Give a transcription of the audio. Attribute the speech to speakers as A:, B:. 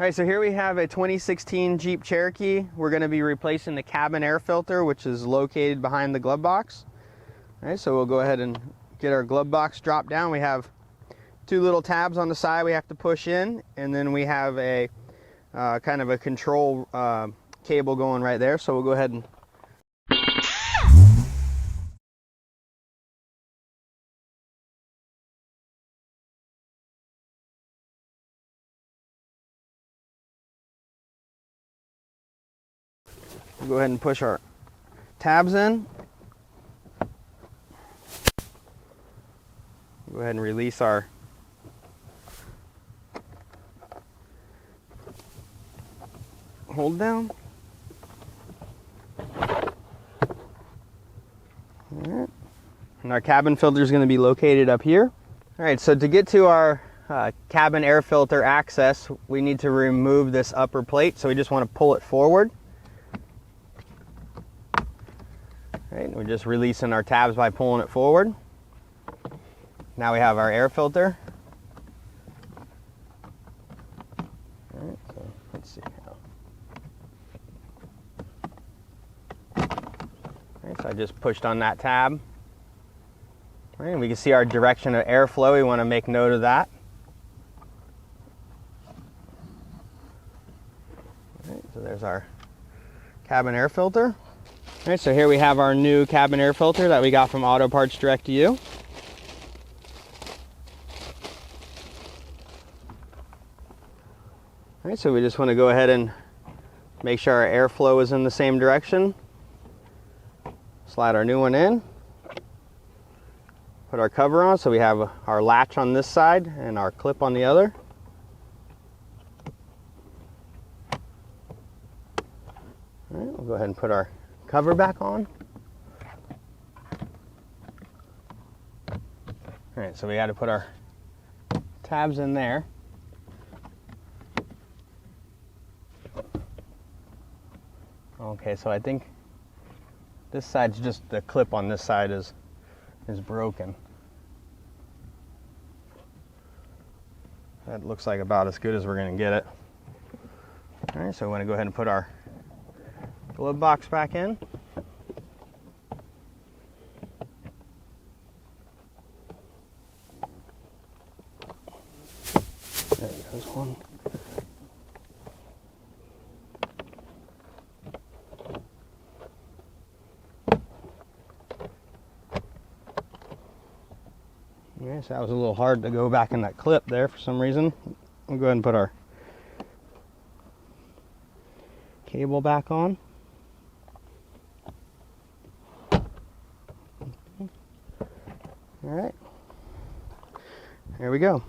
A: All right, so here we have a 2016 Jeep Cherokee. We're going to be replacing the cabin air filter, which is located behind the glove box. All right, so we'll go ahead and get our glove box dropped down. We have two little tabs on the side we have to push in, and then we have a kind of a control cable going right there. So we'll go ahead and go ahead and push our tabs in. Go ahead and release our hold down. All right. And our cabin filter is going to be located up here. All right, so to get to our cabin air filter access, we need to remove this upper plate. So we just want to pull it forward. Right, we're just releasing our tabs by pulling it forward. Now we have our air filter. All right, so let's see how. All right, so I just pushed on that tab. All right, and we can see our direction of airflow. We want to make note of that. All right, so there's our cabin air filter. All right, so here we have our new cabin air filter that we got from Auto Parts Direct to You. All right, so we just want to go ahead and make sure our airflow is in the same direction. Slide our new one in. Put our cover on, so we have our latch on this side and our clip on the other. All right, we'll go ahead and put our cover back on. All right, so we got to put our tabs in there. Okay, so I think this side's just the clip on this side is broken. That looks like about as good as we're going to get it. All right, so we want to go ahead and put our glove box back in. There goes one. Okay, so that was a little hard to go back in that clip there for some reason. We'll go ahead and put our cable back on. All right, here we go.